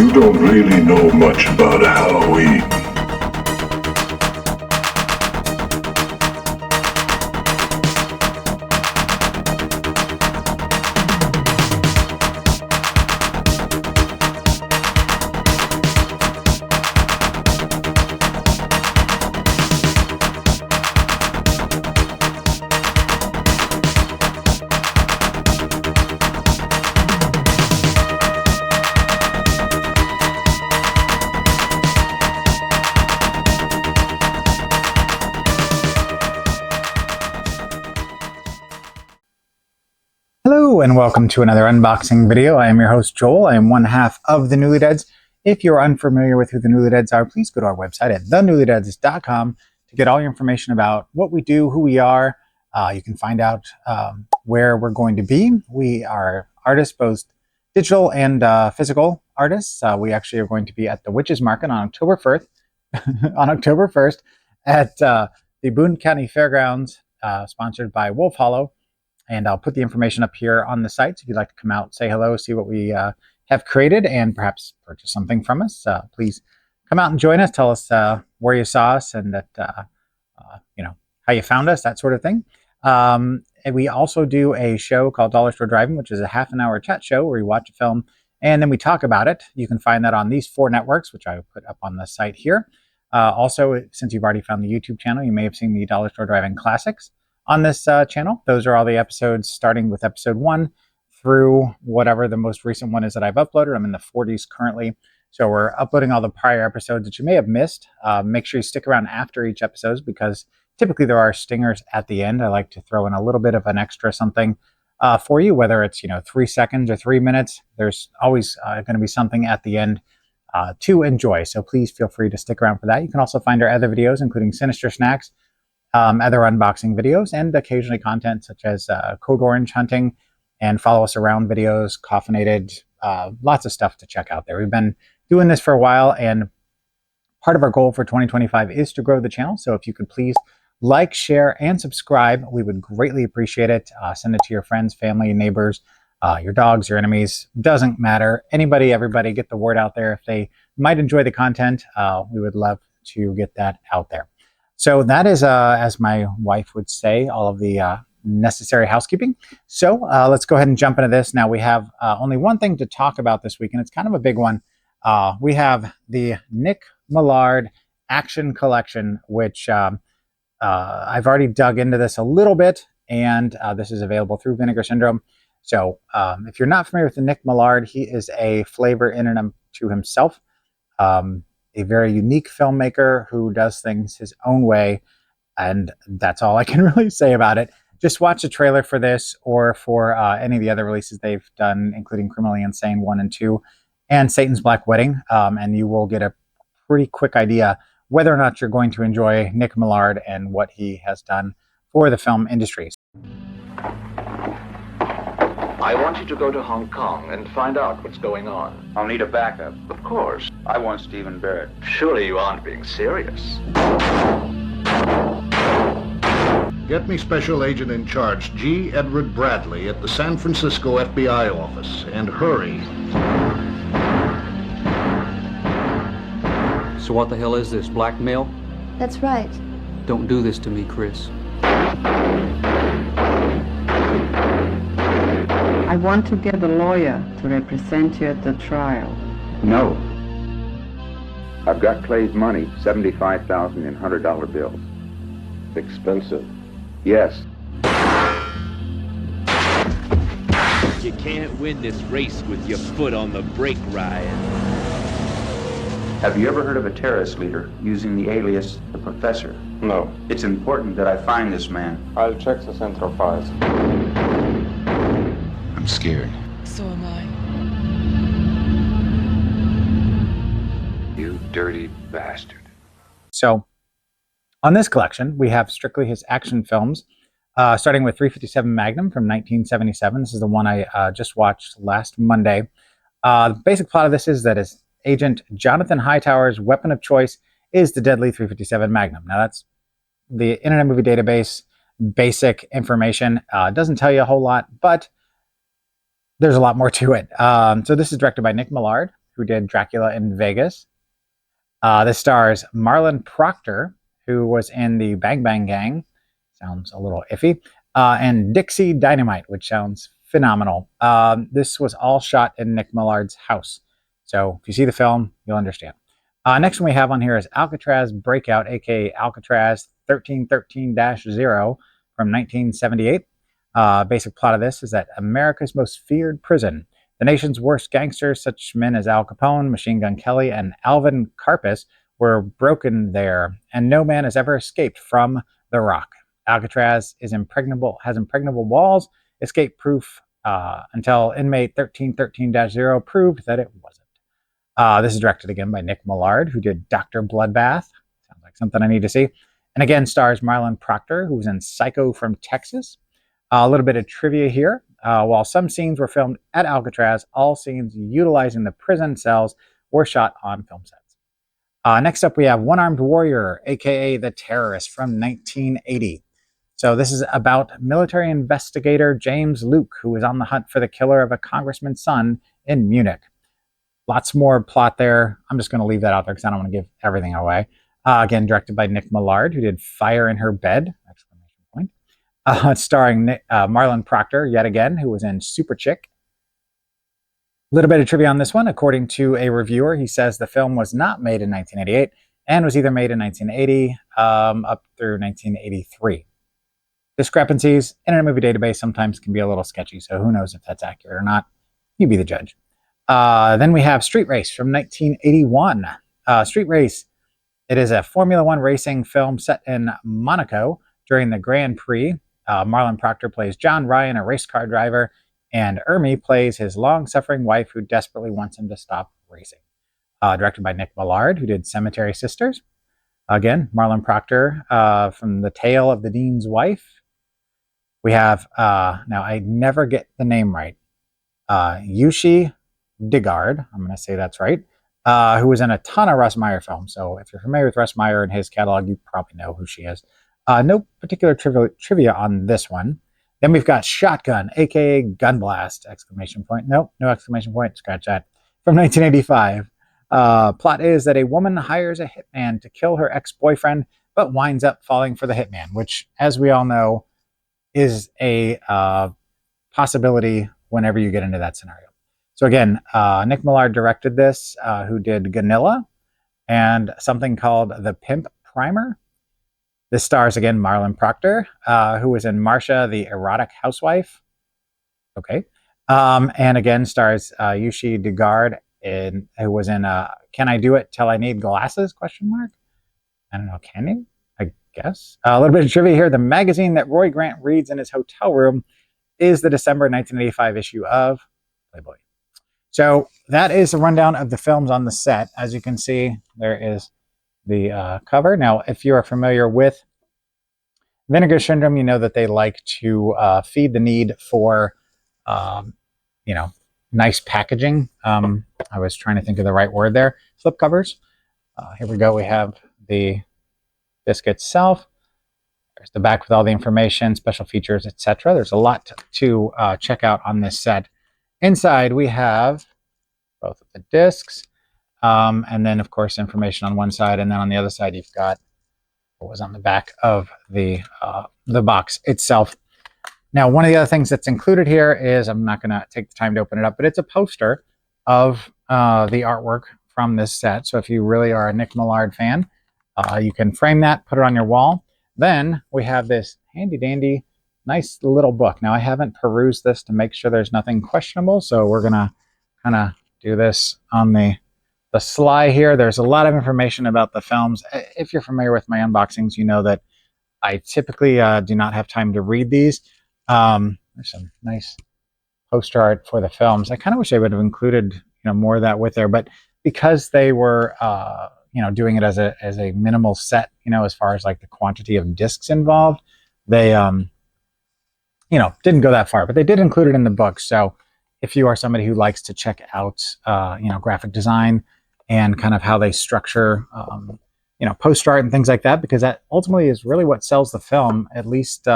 You don't really know much about Halloween. Hello and welcome to another unboxing video. I am your host Joel. I am one half of the Newlydeads. If you're unfamiliar with who the Newlydeads are, please go to our website at thenewlydeads.com to get all your information about what we do, who we are. You can find out where we're going to be. We are artists, both digital and physical artists. We actually are going to be at the Witches Market on October 1st at the Boone County Fairgrounds, sponsored by Wolf Hollow. And I'll put the information up here on the site. So if you'd like to come out, say hello, see what we have created, and perhaps purchase something from us, please come out and join us. Tell us where you saw us and that, how you found us, that sort of thing. And we also do a show called Dollar Store Driving, which is a half-an-hour chat show where we watch a film and then we talk about it. You can find that on these 4 networks, which I put up on the site here. Also, since you've already found the YouTube channel, you may have seen the Dollar Store Driving Classics on this channel. Those are all the episodes starting with episode 1 through whatever the most recent one is that I've uploaded. I'm in the 40s currently. So we're uploading all the prior episodes that you may have missed. Make sure you stick around after each episode because typically there are stingers at the end. I like to throw in a little bit of an extra something for you, whether it's 3 seconds or 3 minutes. There's always going to be something at the end to enjoy. So please feel free to stick around for that. You can also find our other videos, including Sinister Snacks, other unboxing videos, and occasionally content such as Code Orange hunting and follow us around videos, Coffinated, lots of stuff to check out there. We've been doing this for a while, and part of our goal for 2025 is to grow the channel. So if you could please like, share, and subscribe, we would greatly appreciate it. Send it to your friends, family, neighbors, your dogs, your enemies, doesn't matter. Anybody, everybody, get the word out there. If they might enjoy the content, we would love to get that out there. So that is, as my wife would say, all of the necessary housekeeping. So let's go ahead and jump into this. Now we have only one thing to talk about this week, and it's kind of a big one. We have the Nick Millard Action Collection, which I've already dug into this a little bit, and this is available through Vinegar Syndrome. So if you're not familiar with the Nick Millard, he is a flavor in and to himself. A very unique filmmaker who does things his own way, and that's all I can really say about it. Just watch the trailer for this or for any of the other releases they've done, including Criminally Insane 1 and 2 and Satan's Black Wedding, and you will get a pretty quick idea whether or not you're going to enjoy Nick Millard and what he has done for the film industry. I want you to go to Hong Kong and find out what's going on. I'll need a backup. Of course. I want Stephen Barrett. Surely you aren't being serious. Get me Special Agent in Charge G. Edward Bradley at the San Francisco FBI office, and hurry. So what the hell is this, blackmail? That's right. Don't do this to me, Chris. I want to get a lawyer to represent you at the trial. No. I've got Clay's money, $75,000 in $100 bills. Expensive. Yes. You can't win this race with your foot on the brake, Ryan. Have you ever heard of a terrorist leader using the alias the Professor? No. It's important that I find this man. I'll check the central files. I'm scared. So am I. You dirty bastard. So on this collection, we have strictly his action films, starting with 357 Magnum from 1977. This is the one I just watched last Monday. The basic plot of this is that his agent Jonathan Hightower's weapon of choice is the deadly 357 Magnum. Now that's the Internet Movie Database basic information. It doesn't tell you a whole lot, but there's a lot more to it. So this is directed by Nick Millard, who did Dracula in Vegas. This stars Marlon Proctor, who was in the Bang Bang Gang. Sounds a little iffy. And Dixie Dynamite, which sounds phenomenal. This was all shot in Nick Millard's house. So if you see the film, you'll understand. Next one we have on here is Alcatraz Breakout, aka Alcatraz 1313-0 from 1978. Basic plot of this is that America's most feared prison. The nation's worst gangsters, such men as Al Capone, Machine Gun Kelly, and Alvin Karpis, were broken there, and no man has ever escaped from the rock. Alcatraz has impregnable walls, escape-proof until inmate 1313-0 proved that it wasn't. This is directed again by Nick Millard, who did Dr. Bloodbath. Sounds like something I need to see. And again, stars Marlon Proctor, who was in Psycho from Texas. A little bit of trivia here. While some scenes were filmed at Alcatraz, all scenes utilizing the prison cells were shot on film sets. Next up, we have One-Armed Warrior, aka The Terrorist, from 1980. So this is about military investigator James Luke, who was on the hunt for the killer of a congressman's son in Munich. Lots more plot there. I'm just going to leave that out there because I don't want to give everything away. Again, directed by Nick Millard, who did Fire in Her Bed! Starring Marlon Proctor, yet again, who was in Super Chick. A little bit of trivia on this one. According to a reviewer, he says the film was not made in 1988 and was either made in 1980 up through 1983. Discrepancies, Internet Movie Database sometimes can be a little sketchy, so who knows if that's accurate or not. You be the judge. Then we have Street Race from 1981. Street Race, it is a Formula One racing film set in Monaco during the Grand Prix. Marlon Proctor plays John Ryan, a race car driver, and Ermi plays his long-suffering wife who desperately wants him to stop racing. Directed by Nick Millard, who did Cemetery Sisters. Again, Marlon Proctor from The Tale of the Dean's Wife. We have, now I never get the name right, Yushi Digard, I'm going to say that's right, who was in a ton of Russ Meyer films. So if you're familiar with Russ Meyer and his catalog, you probably know who she is. No particular trivia on this one. Then we've got Shotgun, aka Gun Blast, exclamation point. Nope, no exclamation point, scratch that. From 1985. Plot is that a woman hires a hitman to kill her ex-boyfriend, but winds up falling for the hitman, which, as we all know, is a possibility whenever you get into that scenario. So again, Nick Millard directed this, who did Ganilla and something called The Pimp Primer. This stars, again, Marlon Proctor, who was in Marcia, the Erotic Housewife. Okay. And again, stars Yushi Digard, who was in Can I Do It Till I Need Glasses? ? I don't know, can you? I guess. A little bit of trivia here. The magazine that Roy Grant reads in his hotel room is the December 1985 issue of Playboy. So that is a rundown of the films on the set. As you can see, there is the cover. Now, if you are familiar with Vinegar Syndrome, you know that they like to feed the need for, nice packaging. I was trying to think of the right word there. Slip covers. Here we go. We have the disc itself. There's the back with all the information, special features, etc. There's a lot to check out on this set. Inside, we have both of the discs. And then, of course, information on one side, and then on the other side, you've got what was on the back of the box itself. Now, one of the other things that's included here is, I'm not going to take the time to open it up, but it's a poster of the artwork from this set. So if you really are a Nick Millard fan, you can frame that, put it on your wall. Then we have this handy-dandy, nice little book. Now, I haven't perused this to make sure there's nothing questionable, so we're going to kind of do this on the sly here. There's a lot of information about the films. If you're familiar with my unboxings, you know that I typically do not have time to read these. There's some nice poster art for the films. I kind of wish I would have included more of that with there, but because they were doing it as a minimal set, as far as like the quantity of discs involved, they didn't go that far, but they did include it in the book. So if you are somebody who likes to check out graphic design and kind of how they structure poster art and things like that, because that ultimately is really what sells the film, at least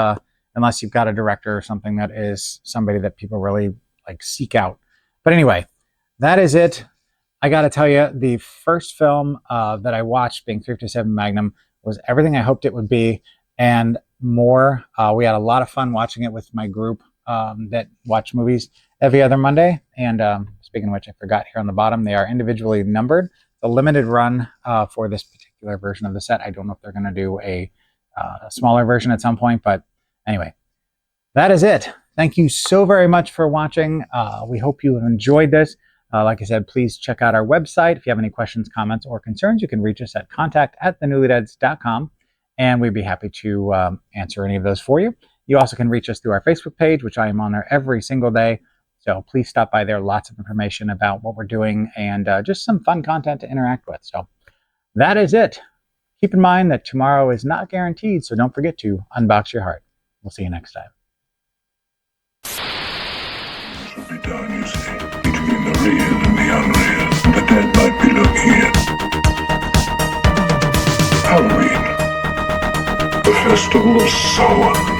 unless you've got a director or something that is somebody that people really like seek out. But anyway, that is it. I got to tell you, the first film that I watched, being 357 Magnum, was everything I hoped it would be and more. We had a lot of fun watching it with my group that watch movies every other Monday. And speaking of which, I forgot here on the bottom, they are individually numbered. The limited run for this particular version of the set. I don't know if they're going to do a smaller version at some point, but anyway, that is it. Thank you so very much for watching. We hope you have enjoyed this. Like I said, please check out our website. If you have any questions, comments, or concerns, you can reach us at contact@thenewlydeads.com, and we'd be happy to answer any of those for you. You also can reach us through our Facebook page, which I am on there every single day. So please stop by there. Lots of information about what we're doing and just some fun content to interact with. So that is it. Keep in mind that tomorrow is not guaranteed, so don't forget to unbox your heart. We'll see you next time. Should be done, you see, between the real and the unreal. The dead might be looking in. Halloween, the festival of Samhain.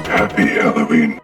Happy Halloween.